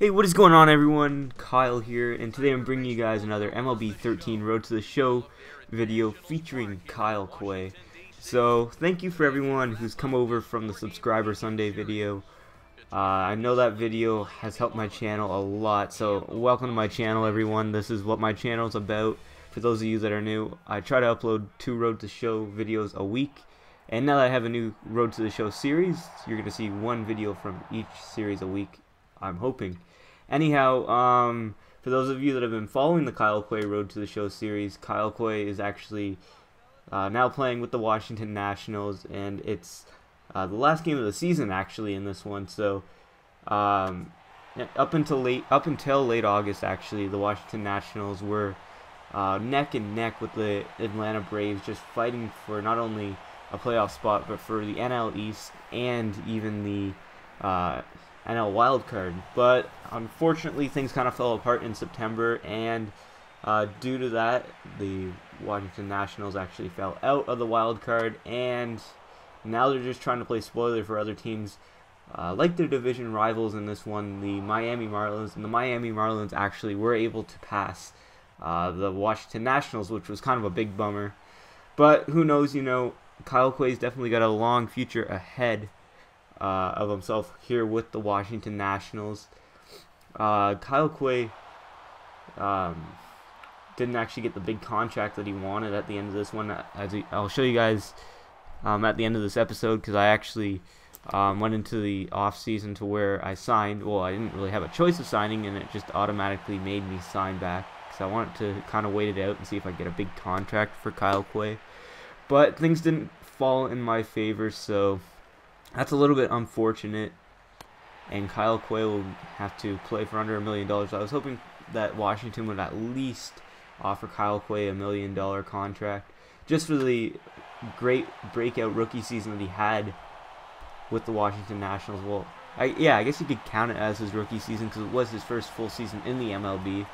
Hey, what is going on, everyone? Kyle here, and today I'm bringing you guys another MLB 13 Road to the Show video featuring Kyle Quway. So, thank you for everyone who's come over from the Subscriber Sunday video. I know that video has helped my channel a lot, so welcome to my channel, everyone. This is what my channel is about. For those of you that are new, I try to upload 2 Road to Show videos a week. And now that I have a new Road to the Show series, you're going to see 1 video from each series a week, I'm hoping. Anyhow, for those of you that have been following the Kyle Quway Road to the Show series, Kyle Quway is actually now playing with the Washington Nationals, and it's the last game of the season actually in this one. So up until late August, actually, the Washington Nationals were neck and neck with the Atlanta Braves, just fighting for not only a playoff spot but for the NL East and even the NL wild card. But unfortunately, things kind of fell apart in September, and due to that, the Washington Nationals actually fell out of the wild card, and now they're just trying to play spoiler for other teams like their division rivals in this one, the Miami Marlins. And the Miami Marlins actually were able to pass the Washington Nationals, which was kind of a big bummer. But who knows, Kyle Quway's definitely got a long future ahead of himself here with the Washington Nationals. Kyle Quway didn't actually get the big contract that he wanted at the end of this one. I'll show you guys at the end of this episode, because I actually went into the off season to where I signed. Well, I didn't really have a choice of signing, and it just automatically made me sign back, because I wanted to kind of wait it out and see if I get a big contract for Kyle Quway. But things didn't fall in my favor, so that's a little bit unfortunate, and Kyle Quway will have to play for under $1 million. I was hoping that Washington would at least offer Kyle Quway $1 million contract, just for the great breakout rookie season that he had with the Washington Nationals. Well, I guess you could count it as his rookie season, because it was his first full season in the MLB.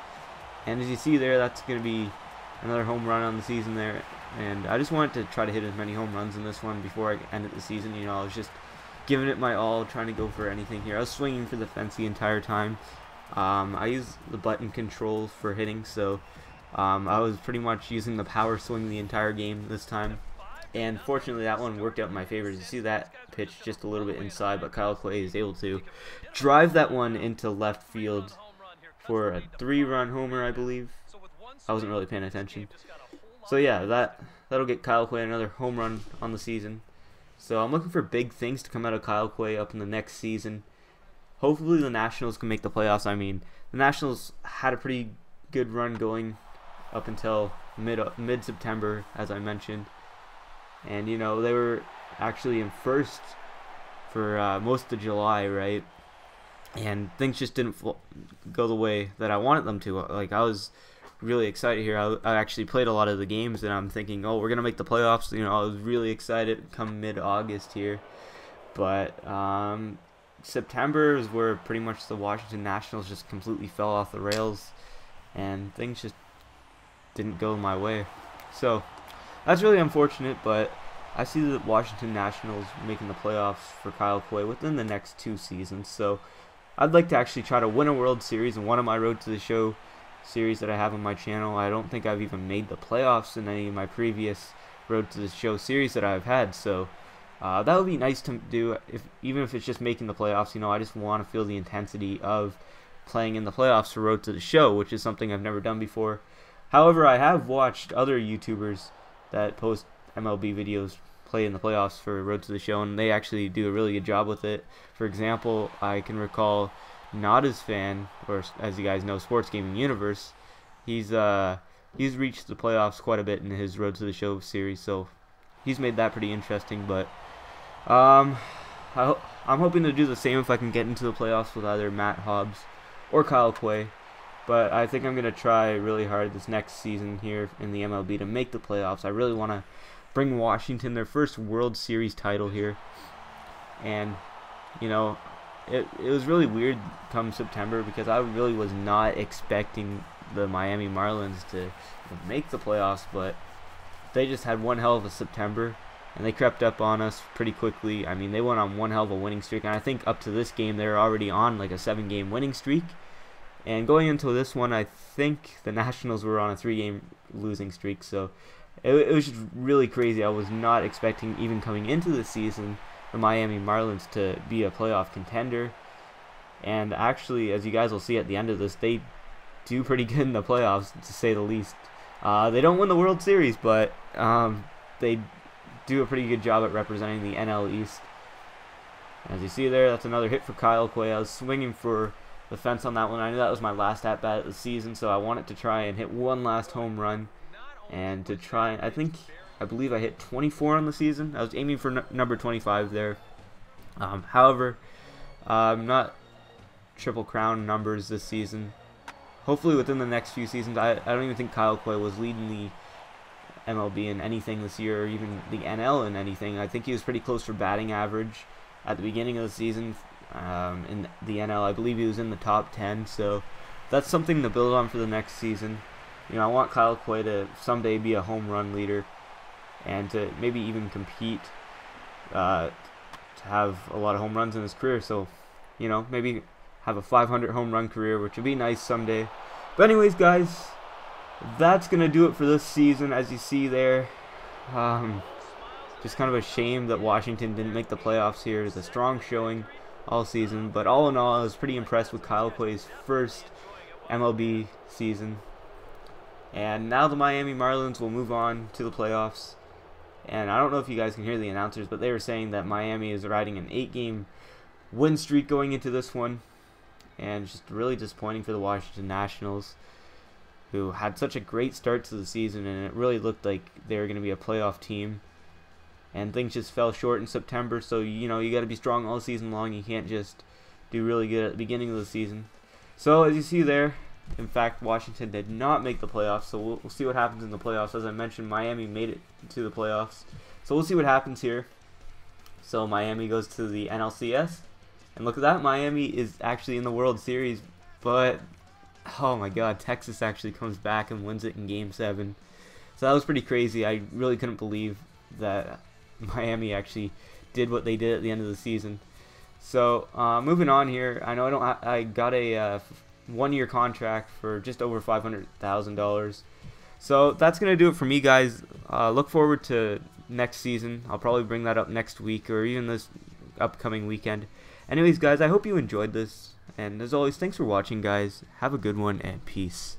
And as you see there, that's going to be another home run on the season there. And I just wanted to try to hit as many home runs in this one before I ended the season. I was just giving it my all, trying to go for anything here. I was swinging for the fence the entire time. I use the button controls for hitting, so I was pretty much using the power swing the entire game this time. And fortunately, that one worked out in my favor. You see that pitch just a little bit inside, but Kyle Quway is able to drive that one into left field for a 3-run homer, I believe. I wasn't really paying attention. So yeah, that'll get Kyle Quway another home run on the season. So I'm looking for big things to come out of Kyle Quway up in the next season. Hopefully the Nationals can make the playoffs. I mean, the Nationals had a pretty good run going up until mid-September, as I mentioned. And, they were actually in first for most of July, right? And things just didn't go the way that I wanted them to. Like, I was really excited here. I actually played a lot of the games, and I'm thinking, oh, we're gonna make the playoffs. I was really excited come mid-August here, but September is where pretty much the Washington Nationals just completely fell off the rails, and things just didn't go my way. So that's really unfortunate, but I see the Washington Nationals making the playoffs for Kyle Quway within the next 2 seasons. So I'd like to actually try to win a World Series in one of my Road to the Show series that I have on my channel. I don't think I've even made the playoffs in any of my previous Road to the Show series that I've had, so that would be nice to do, even if it's just making the playoffs. I just want to feel the intensity of playing in the playoffs for Road to the Show, which is something I've never done before. However, I have watched other YouTubers that post MLB videos play in the playoffs for Road to the Show, and they actually do a really good job with it. For example, I can recall Nada's fan, or as you guys know, Sports Gaming Universe. He's reached the playoffs quite a bit in his Road to the Show series, so he's made that pretty interesting. But I'm hoping to do the same if I can get into the playoffs with either Matt Hobbs or Kyle Quway. But I think I'm gonna try really hard this next season here in the MLB to make the playoffs. I really want to bring Washington their first World Series title here, and it was really weird come September, because I really was not expecting the Miami Marlins to make the playoffs, but they just had one hell of a September, and they crept up on us pretty quickly. I mean, they went on one hell of a winning streak, and I think up to this game they're already on like a 7-game winning streak. And going into this one, I think the Nationals were on a 3-game losing streak, so it was just really crazy. I was not expecting, even coming into the season, the Miami Marlins to be a playoff contender. And actually, as you guys will see at the end of this, they do pretty good in the playoffs, to say the least. They don't win the World Series, but they do a pretty good job at representing the NL East. As you see there, that's another hit for Kyle Quway. I was swinging for the fence on that one. I knew that was my last at-bat of the season, so I wanted to try and hit one last home run. And to try, I believe I hit 24 on the season. I was aiming for number 25 there. However, I'm not Triple Crown numbers this season. Hopefully within the next few seasons. I don't even think Kyle Quway was leading the MLB in anything this year, or even the NL in anything. I think he was pretty close for batting average at the beginning of the season. In the NL, I believe he was in the top 10, so that's something to build on for the next season. You know, I want Kyle Quway to someday be a home run leader, and to maybe even compete to have a lot of home runs in his career. So, you know, maybe have a 500 home run career, which would be nice someday. But anyways, guys, that's gonna do it for this season. As you see there, just kind of a shame that Washington didn't make the playoffs here. It's a strong showing all season, but all in all, I was pretty impressed with Kyle Quway's first MLB season. And now the Miami Marlins will move on to the playoffs. And I don't know if you guys can hear the announcers, but they were saying that Miami is riding an 8-game win streak going into this one. And just really disappointing for the Washington Nationals, who had such a great start to the season, and it really looked like they were going to be a playoff team. And things just fell short in September, so you know, you got to be strong all season long. You can't just do really good at the beginning of the season. So as you see there, in fact, Washington did not make the playoffs, so we'll see what happens in the playoffs. As I mentioned, Miami made it to the playoffs, so we'll see what happens here. So Miami goes to the NLCS, and look at that, Miami is actually in the World Series, but oh my god, Texas actually comes back and wins it in Game 7. So that was pretty crazy. I really couldn't believe that Miami actually did what they did at the end of the season. So moving on here, I know I got a 1-year contract for just over $500,000. So that's gonna do it for me, guys. Look forward to next season. I'll probably bring that up next week, or even this upcoming weekend. Anyways, guys, I hope you enjoyed this, and as always, thanks for watching, guys. Have a good one, and peace.